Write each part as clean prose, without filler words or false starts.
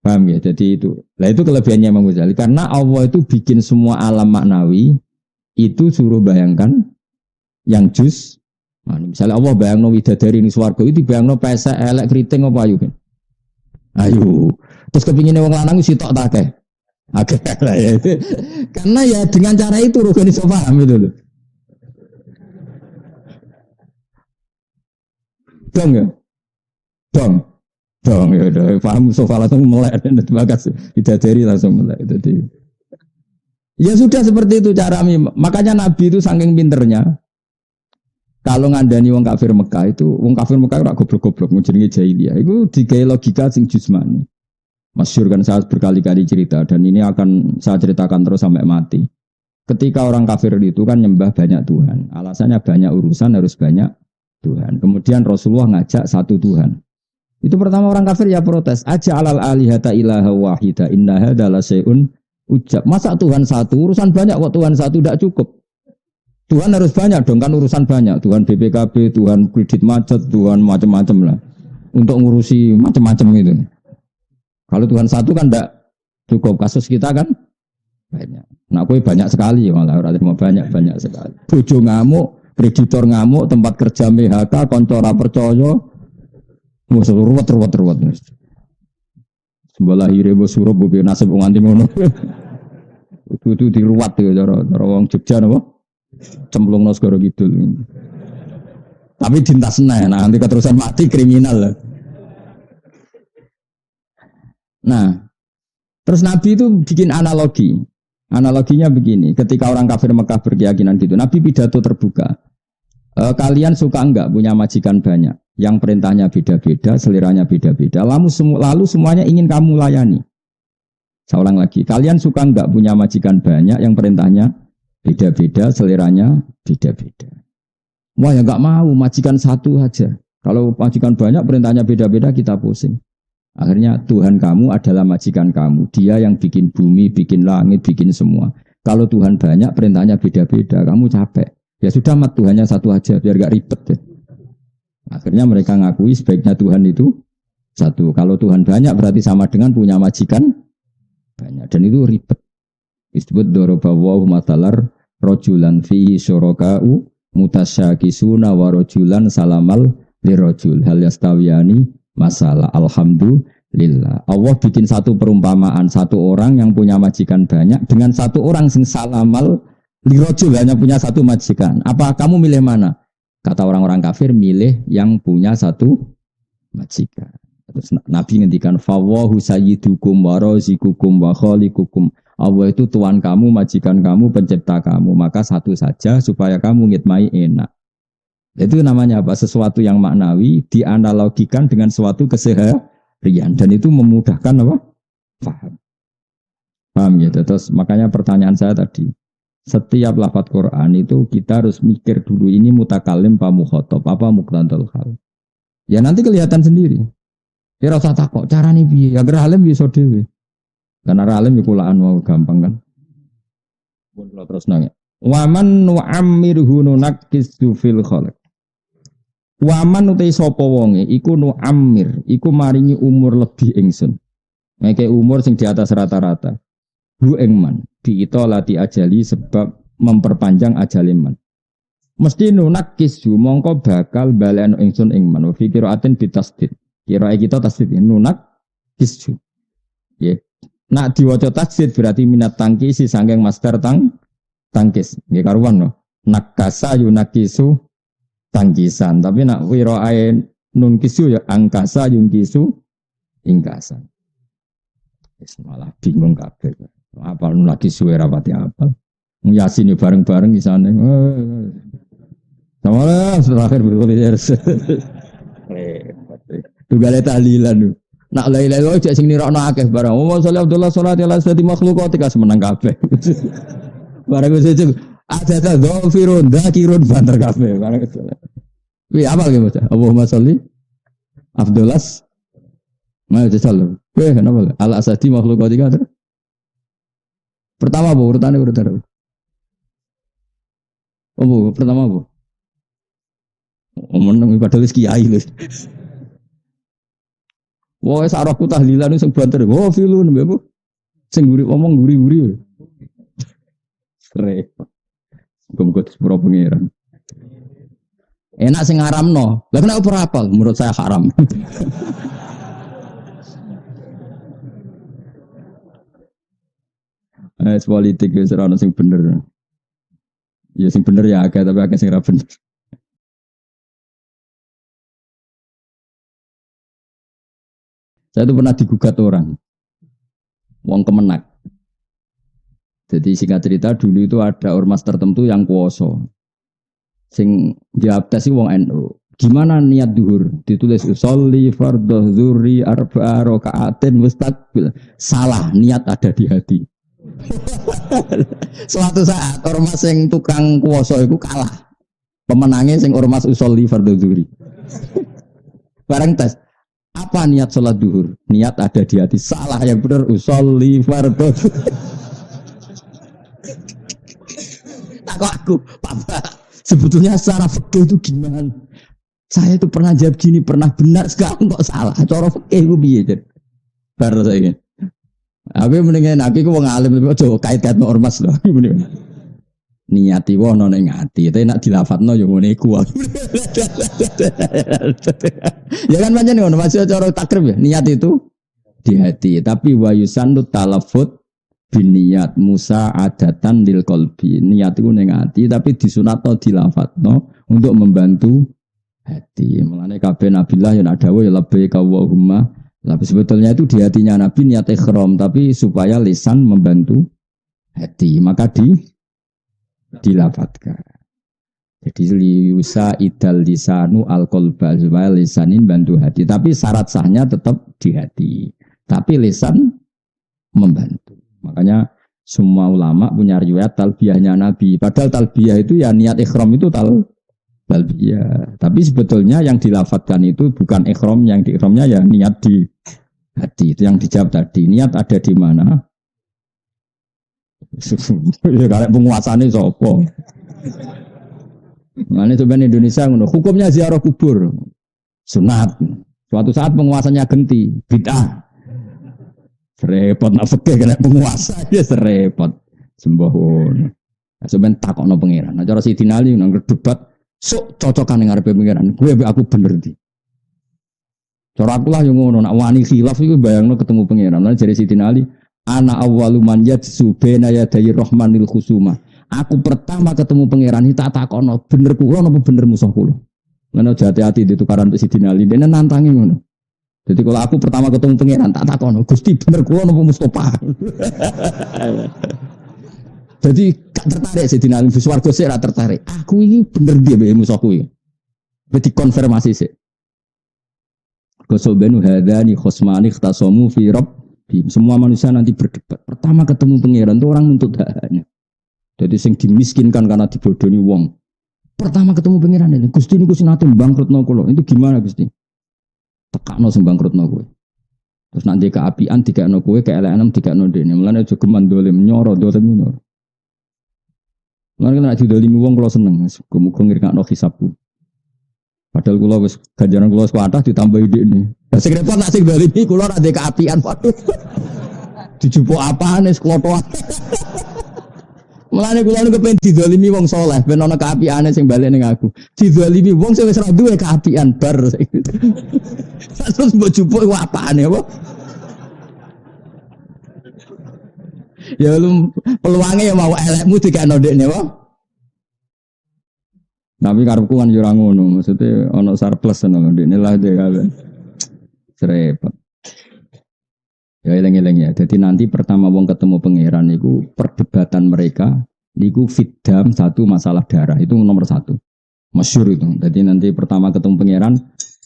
Paham ya? Jadi itu. Nah itu kelebihannya Imam Ghazali. Karena Allah itu bikin semua alam maknawi itu suruh bayangkan yang juz. Nah, misalnya Allah bayangno widadari ini swarga itu bayangno pesek elek keriting apa ayu kan? Ayu. Terus kepingin wong lanang sitok tak akeh. Akeh lah ya. Karena ya dengan cara itu rugen iso paham itu loh. Dong ya? Dong. Dong ya udah paham sofa langsung melek dan bagas widadari langsung melek. Jadi ya sudah seperti itu cara makanya Nabi itu saking pinternya. Kalau ngandani wong kafir Mekah itu, wong kafir Mekah ora goblok-goblok jenenge jahiliyah. Itu digawe logika sing jusmani. Masyhur kan saya berkali-kali cerita dan ini akan saya ceritakan terus sampai mati. Ketika orang kafir itu kan nyembah banyak Tuhan. Alasannya banyak urusan harus banyak Tuhan. Kemudian Rasulullah ngajak satu Tuhan. Itu pertama orang kafir ya protes. Aja alal alihata ilaha wahida inna hadza la syai'un ujab. Masa Tuhan satu urusan banyak kok Tuhan satu tidak cukup. Tuhan harus banyak dong kan urusan banyak. Tuhan BPKB, Tuhan kredit macet, Tuhan macam-macam lah. Untuk ngurusi macam-macam itu. Kalau Tuhan satu kan tidak cukup. Kasus kita kan banyak. Nah, kue banyak sekali malah orang mau banyak sekali. Bojo ngamuk, kreditor ngamuk, tempat kerja PHK, koncora percaya, musuh ruwet. Sebelah hire bos suruh bobi nasib nganti ngono. Itu diruwat ya cara wong Jogja napa? Cemplung segara gitu. Tapi dintas nanti keterusan mati kriminal. Nah, terus Nabi itu bikin analogi. Analoginya begini, ketika orang kafir Mekah berkeyakinan gitu, Nabi pidato terbuka. Kalian suka enggak punya majikan banyak, yang perintahnya beda-beda, seliranya beda-beda, lalu semuanya ingin kamu layani. Saya ulang lagi, kalian suka enggak punya majikan banyak, yang perintahnya beda-beda, seliranya beda-beda. Wah ya enggak mau, majikan satu aja. Kalau majikan banyak, perintahnya beda-beda, kita pusing. Akhirnya Tuhan kamu adalah majikan kamu. Dia yang bikin bumi, bikin langit, bikin semua. Kalau Tuhan banyak, perintahnya beda-beda. Kamu capek. Ya sudah mat Tuhannya satu aja, biar gak ribet. Ya. Akhirnya mereka ngakui sebaiknya Tuhan itu satu. Kalau Tuhan banyak berarti sama dengan punya majikan banyak. Dan itu ribet. Disebut dorobawahu matalar rojulan fihi syuraka'u mutasyakisuna wa rojulan salamal lirojul hal yastawiyani masalah. Alhamdulillah Allah bikin satu perumpamaan satu orang yang punya majikan banyak dengan satu orang sing salamal lirojul hanya punya satu majikan. Apa kamu milih mana? Kata orang-orang kafir milih yang punya satu majikan. Terus Nabi ngendikan fawahu sayyidukum wa razikukum wa khaliqukum. Allah itu Tuhan kamu, majikan kamu, pencipta kamu. Maka satu saja supaya kamu ngitmai enak. Itu namanya apa? Sesuatu yang maknawi dianalogikan dengan suatu keseharian. Dan itu memudahkan apa? Paham. Paham ya? Terus makanya pertanyaan saya tadi. Setiap lafaz Quran itu kita harus mikir dulu ini mutakalim apa mukhatab, apa muqtadal hal. Ya nanti kelihatan sendiri. Ya rasa takut cara nih piye? Ya alim bisa dhewe. Karena alim iku laan mau gampang kan. Pun kula terus nang. Waman nu'ammirhu nunakkisu fil khalq. Waman utai sapa wonge iku nu'ammir, iku maringi umur lebih ingsun. Ngeke umur sing di atas rata-rata. Hu engman diitolati ajali sebab memperpanjang ajaliman. Mesti nunakkisu mongko bakal baleno ingsun engman. Wa fi qiraatin bitasdid. Kira kita tasdid nunak kisju. Ya. Nak diwaca tasdid berarti minat tangkisi sangking master tangkis. Nggih karuan no. Nakasa yunakisu tangkisan. Tapi nak qiraae nun kisu ya angkasa yungkisu ingkasan. Wis malah bingung kabeh. Apa nun lagi suwe rapati apa. Yasin bareng-bareng di sana. Sama terakhir berkuliah. Tugale tahlilan. Nak la ilaha illallah cek sing nirokno akeh barang. Wa sallallahu Abdullah sallallahu alaihi wasallam makhluk kok menang kabeh. Barang wis cek ada dzafirun dzakirun banter kabeh barang itu. Wi apa ge bocah? Allahumma sholli Abdullah mau disallu. Kenapa? Al asadi makhluk kok tiga. Pertama apa urutannya urutan apa? Oh, pertama apa? Omong padahal kiai lho. Wah, sarahku tahlilan sing banter. Wah, filun mbek apa? Sing guri ngomong guri-guri. Repot. Muga-muga sepuro pangeran. Enak sing ngaramno. Lah kenapa ora apal? Menurut saya haram. Politik wis ora ono sing bener. Ya sing bener ya akeh tapi akeh sing ora bener. Saya itu pernah digugat orang. Wong Kemenak. Jadi singkat cerita dulu itu ada ormas tertentu yang kuoso. Sing jawab tes wong NU. Gimana niat duhur? Ditulis usolli fardhu dzuri arba'a raka'atin mustaqbil. Salah, niat ada di hati. Suatu saat ormas sing tukang kuoso itu kalah. Pemenangnya sing ormas usolli fardhu dzuri. Bareng tes. Apa niat sholat duhur? Niat ada di hati. Salah, yang benar usolli fardhu. Takut aku, Papa. Sebetulnya secara fikih itu gimana? Saya itu pernah jawab gini, pernah benar, sekarang kok salah. Cara fikih itu piye? Baru saya. Aku mendingan aku wong alim tapi aja kait-kait ormas loh. Niati wono ning ati, tapi nak dilafatno yo ngene iku. Ya kan pancen ngono, masih cara takrib ya. Niat itu di hati, tapi wa yusannu talafut biniat Musa adatan lil qalbi. Niat itu ning ati tapi disunatno dilafatno untuk membantu hati. Mulane kabeh nabilah yang ada ya labbaik Allahumma. Tapi sebetulnya itu di hatinya Nabi niat ikhram tapi supaya lisan membantu hati, maka dilafatkan. Jadi liusa idal lisanu al-qalba supaya lisanin bantu hati. Tapi syarat sahnya tetap di hati. Tapi lisan membantu. Makanya semua ulama punya riwayat talbiyahnya Nabi. Padahal talbiyah itu ya niat ikhram itu talbiyah. Tapi sebetulnya yang dilafatkan itu bukan ikhram, yang di ikhramnya ya niat di hati. Itu yang dijawab tadi. Niat ada di mana? Ya karena penguasanya sopo. Nah, sebenarnya Indonesia ngono. Hukumnya ziarah kubur sunat. Suatu saat penguasanya ganti bid'ah. Serepot nak fikih kena penguasa ya serepot. Sembahun. Sebenarnya takokno pangeran. Nah, cara Sidina Ali nang debat sok cocokan ning ngarepe pangeran. Gue aku bener di. Cara aku lah yang ngono nak wani khilaf iku bayangno ketemu pangeran. Lah jare Sidina Ali, ana awwalu man yajsu baina yaday rahmanil khusuma. Aku pertama ketemu pangeran iki tak takono, bener kula napa bener musuh kula. Ngono hati-hati di tukaran Sidina Ali. Dene nantangi ngono. Jadi kalau aku pertama ketemu pangeran tak takono, Gusti bener kula napa Mustofa. Jadi gak tertarik Sidina Ali swarga sik ra tertarik. Aku ini bener dia mbek musuhku iki. Wis dikonfirmasi sik. Qasobanu hadani khosmani ikhtasamu fi rabbi. Semua manusia nanti berdebat. Pertama ketemu pangeran itu orang nuntut haknya. Jadi sing dimiskinkan karena dibodohi wong. Pertama ketemu pangeran ini, Gusti niku sing nate bangkrutno kula. Itu gimana Gusti? Tekakno sing bangkrutno kowe. Terus nanti keapian dikakno kowe, keelekan dikakno dene. Mulane aja geman dolim nyoro, dolim nyoro. Mulane nek didolimi wong kula seneng, muga-muga ngirkakno hisabku. Padahal kula wis ganjaran kula wis kathah ditambahi dhekne. Lah sing repot nek sing dolimi kula ora ndek keapian, waduh. Dijupuk apane seklotoan. Mulane kula niku pengen didolimi wong saleh, ben ana kaapiane sing balik ning aku. Didolimi wong sing wis ora duwe kaapian bar. Terus mbok jupuk iku apane apa? Ya lu peluange ya mau elekmu dikakno ndekne apa? Tapi karepku kan yo ora ngono, maksudnya ana surplus ngono ndekne lah dhewe. Repot. Ya eleng-eleng ya. Jadi nanti pertama wong ketemu pangeran niku perdebatan mereka niku fitdam satu masalah darah itu nomor satu. Masyhur itu. Jadi nanti pertama ketemu pangeran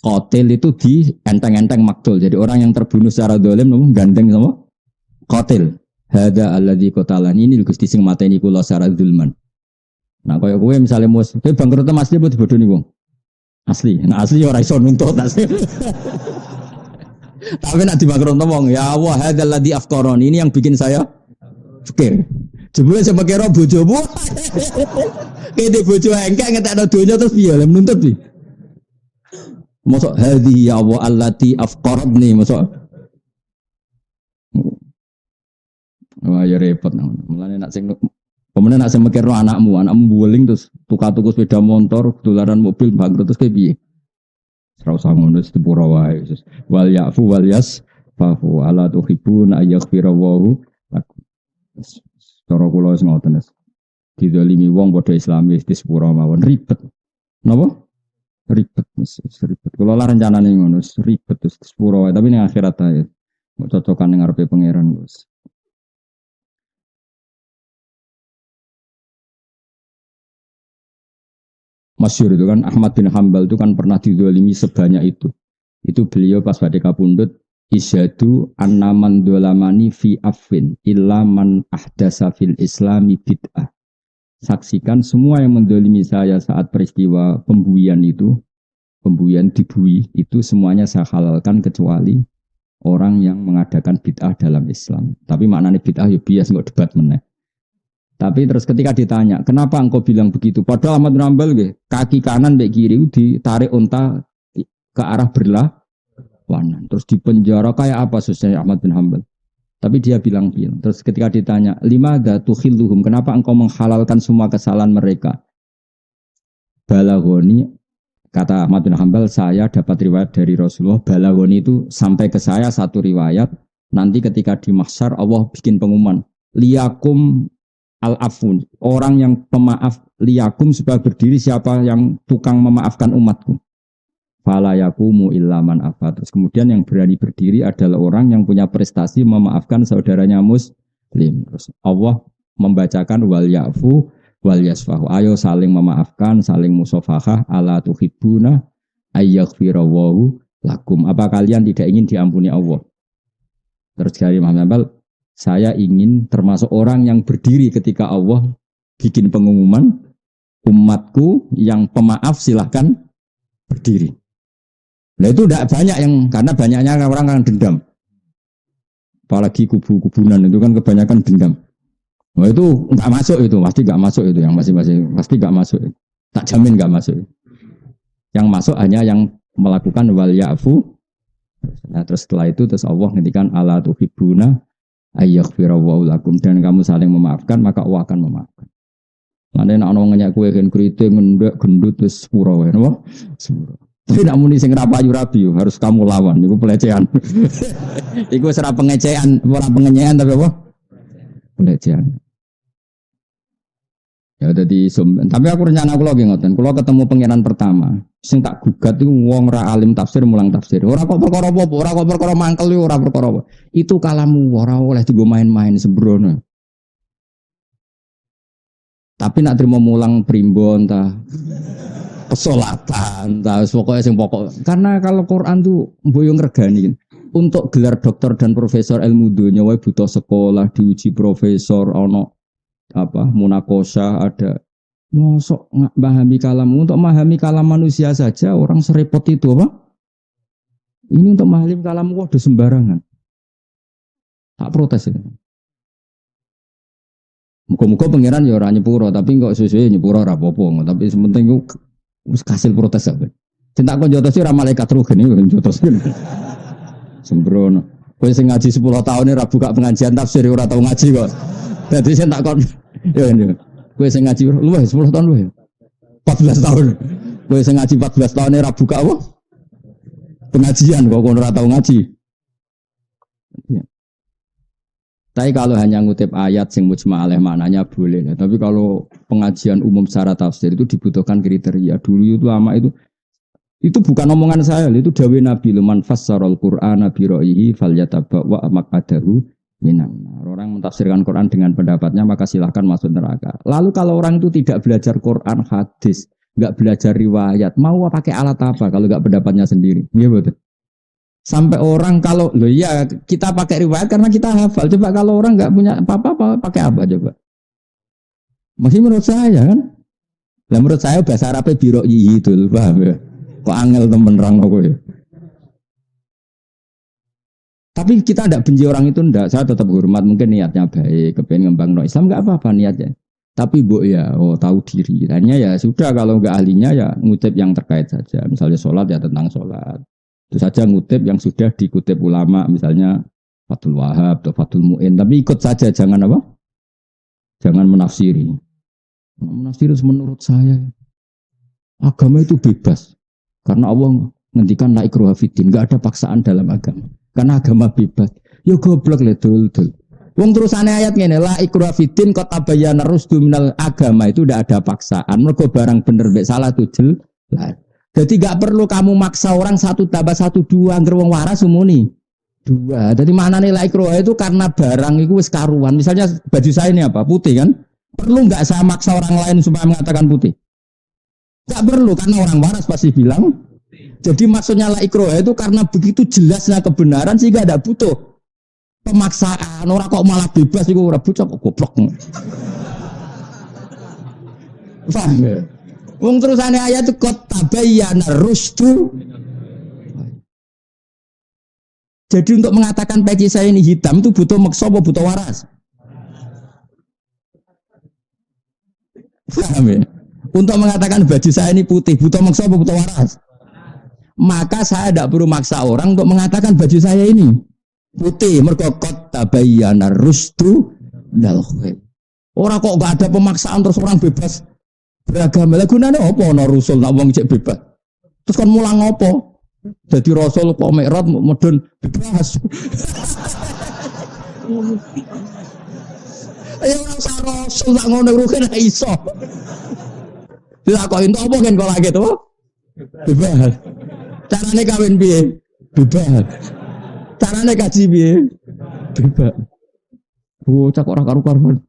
qatil itu di enteng-enteng maktul. Jadi orang yang terbunuh secara zalim nopo gandeng sama qatil. Hadza alladzi qatalani ini Gusti sing mateni kula secara zulman. Nah kaya kowe misale mus, kowe bangkrut asli apa dibodohi wong? Asli. Nah asli ora iso nuntut asli. Tapi nak dibangkrut wong, ya Allah hadzal ladzi afqarani, ini yang bikin saya fikir. Jebule sing pikir bojomu. Kene bojo engkek ngetekno donya terus piye le menuntut piye? Mosok hadhi ya wa allati afqaradni mosok. Wah ya repot nang. Mulane nak sing pemenang nak sing mikirno anakmu buling terus tuku sepeda motor, dolaran mobil bangkrut terus piye? Ora usah ngono sepuro wae. Wal yafu wal yas fahu ala tuhibuna ayaghfira wa lakum. Cara kula wis ngoten wis. Didolimi wong padha Islamis di sepuro mawon ribet. Napa? Ribet, ribet. Kalau lah rencananya ngono, ribet terus sepuro, tapi ini akhirat aja. Mau cocokan dengan ngarepe pangeran Gus. Masyhur itu kan Ahmad bin Hambal itu kan pernah dizalimi sebanyak itu. Itu beliau pas pada kapundhut isyadu annaman dolamani fi affin illa man ahdasa fil islami bid'ah. Saksikan semua yang mendolimi saya saat peristiwa pembuian itu, pembuian dibui, itu semuanya saya halalkan kecuali orang yang mengadakan bid'ah dalam Islam. Tapi maknanya bid'ah ya bias, nggak debat meneh. Tapi terus ketika ditanya, kenapa engkau bilang begitu? Padahal Ahmad bin Hanbal, kaki kanan dan kiri ditarik unta ke arah berlawanan. Terus dipenjara kayak apa susahnya Ahmad bin Hanbal? Tapi dia bilang. Terus ketika ditanya, limada tukhilluhum, kenapa engkau menghalalkan semua kesalahan mereka? Balaghoni, kata Ahmad bin Hanbal, saya dapat riwayat dari Rasulullah. Balaghoni itu sampai ke saya satu riwayat. Nanti ketika di mahsyar Allah bikin pengumuman, liyakum al-afun, orang yang pemaaf, liyakum supaya berdiri siapa yang tukang memaafkan umatku. Fala yakumu illa man afa. Terus kemudian yang berani berdiri adalah orang yang punya prestasi memaafkan saudaranya muslim. Terus Allah membacakan wal yafu wal yasfahu. Ayo saling memaafkan, saling musafahah, ala tuhibbuna ayyaghfirallahu lakum. Apa kalian tidak ingin diampuni Allah? Terus dari Imam Hanbal, saya ingin termasuk orang yang berdiri ketika Allah bikin pengumuman, umatku yang pemaaf silahkan berdiri. Nah itu tidak banyak yang, karena banyaknya orang yang dendam. Apalagi kubu-kubunan itu kan kebanyakan dendam. Nah itu nggak masuk itu, pasti nggak masuk itu, yang masing-masing pasti nggak masuk. Tak jamin nggak masuk. Yang masuk hanya yang melakukan wal ya'fu. Nah terus setelah itu terus Allah ngendikan ala tuhibbuna ayyaghfirallahu lakum, dan kamu saling memaafkan maka Allah akan memaafkan. Mane nek ana wong ngenyak kowe kan kriting ngendek gendut wis sepuro wae napa? Sepuro. Tapi nak muni sing rapayu rabi harus kamu lawan, iku pelecehan. Iku ora pengecehan, ora pengenyean tapi apa? Pelecehan. Ya dadi tapi aku rencana kula nggih ngoten. Kula ketemu pangeran pertama, sing tak gugat iku wong ra alim tafsir mulang tafsir. Ora kok perkara apa, ora kok perkara mangkel, ora perkara apa. Itu kalamu ora oleh digo main-main sembrono. Tapi nak terima mulang primbon ta. Pesolatan, pokoknya sing pokok. Karena kalau Quran tuh boyong regani. Untuk gelar doktor dan profesor ilmu dunia, wae butuh sekolah, diuji profesor, ono apa munakosa ada. Mosok nggak memahami kalam, untuk memahami kalam manusia saja orang serepot itu apa? Ini untuk memahami kalam waduh sembarangan. Tak protes ini. Muka-muka pangeran ya ora nyepuro, tapi kok sesuai nyepuro ora apa-apa, tapi sementing wis kasil protes apa. Cinta kon jotos ora malaikat rugen iki jotos. Sembrono. Kowe sing ngaji 10 tahun ora buka pengajian tafsir ora tau ngaji kok. Dadi sing tak kon ya ini. Kowe sing ngaji luwih 10 tahun luwih. 14 tahun. Kowe sing ngaji 14 tahun ora buka apa? Pengajian kok ora tau ngaji. Ya. Tapi kalau hanya ngutip ayat sing mujma' alaih maknanya boleh. Tapi kalau pengajian umum secara tafsir itu dibutuhkan kriteria. Dulu itu lama itu bukan omongan saya, itu dawuh Nabi man fassarul Qur'ana bi ra'yihi falyatabwa maqadahu minan. Orang mentafsirkan Quran dengan pendapatnya maka silahkan masuk neraka. Lalu kalau orang itu tidak belajar Quran hadis, enggak belajar riwayat, mau pakai alat apa kalau enggak pendapatnya sendiri? Iya betul. Sampai orang kalau loh ya kita pakai riwayat karena kita hafal. Coba kalau orang nggak punya apa-apa pakai apa coba? Masih menurut saya kan? Lah menurut saya bahasa Arabnya biro'i itu, paham ya? Kok angel temen rang kok ya? Tapi kita tidak benci orang itu ndak. Saya tetap hormat, mungkin niatnya baik, kepengen ngembang no Islam nggak apa-apa niatnya. Tapi ya, tahu diri. Hanya ya sudah kalau nggak ahlinya ya ngutip yang terkait saja. Misalnya sholat ya tentang sholat. Itu saja ngutip yang sudah dikutip ulama. Misalnya Fathul Wahab atau Fathul Mu'in. Tapi ikut saja, jangan apa? Jangan menafsiri. Menafsiri menurut saya. Agama itu bebas. Karena Allah ngendikan la ikraha fiddin. Nggak ada paksaan dalam agama. Karena agama bebas. Ya goblok le dul. Wong terusane ayat ngene la ikraha fiddin qad tabayyana rusdu minal agama itu tidak ada paksaan. Mergo barang bener mek salah itu jelas. Jadi gak perlu kamu maksa orang 1 tambah 1 2 angger wong waras umuni. 2. Jadi maknane la ikraha itu karena barang itu wis karuan. Misalnya baju saya ini apa? Putih kan? Perlu enggak saya maksa orang lain supaya mengatakan putih? Enggak perlu karena orang waras pasti bilang. Jadi maksudnya la ikraha itu karena begitu jelasnya kebenaran sehingga tidak butuh pemaksaan. Orang kok malah bebas iku ora bocah kok goblok. Paham ya? Wong terusane ayat itu qad tabayyana rusdu. Jadi untuk mengatakan peci saya ini hitam itu butuh maksa apa butuh waras? Paham ya? Untuk mengatakan baju saya ini putih butuh maksa apa butuh waras? Maka saya tidak perlu maksa orang untuk mengatakan baju saya ini putih, mergo qad tabayyana rusdu minal ghayy. Ora kok gak ada pemaksaan terus orang bebas beragama. Lah gunane apa ana rasul nak wong cek bebas. Terus kon mulang apa? Jadi rasul kok mikrot medun bebas. Ayo ora usah rasul nak ngono rugen iso. Dilakoki entuk apa kan kok lagi to? Bebas. Carane kawin piye? Bebas. Carane kaji piye? Bebas. Cak ora karu-karuan.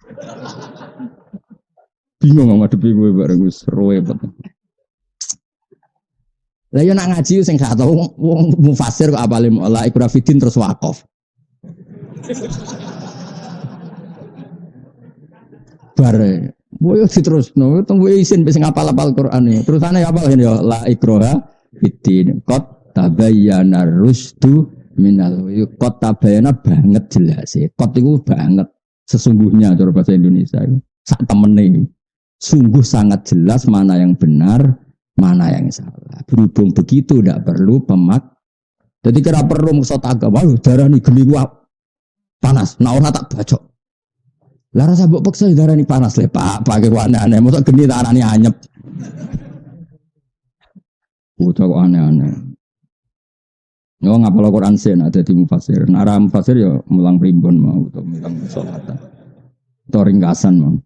Bingung ngadepi kowe bareng wis roe banget. Lah yo nak ngaji sing gak tau wong mufasir kok apale la ikrah fiddin terus wakaf. Bare, boyo diterusno teng isin sing apal-apal Quran iki. Terusane apal ya la ikrah fiddin qad tabayyana rusdu minal qad tabayyana banget jelas e. Qad iku banget sesungguhnya cara bahasa Indonesia itu sak temene. Sungguh sangat jelas mana yang benar, mana yang salah. Berhubung begitu tidak perlu Jadi kira perlu maksud agama, darah ini geli panas, nah orang tak bacok. Lah rasa mbok paksa darah ini panas le Pak, pakai aneh-aneh, maksud geni tak aneh anyep. Udah kok aneh-aneh. Yo ngapal Quran sen ada di mufasir. Nara mufasir ya mulang primbon mau atau mulang sholat. Atau ringkasan mau.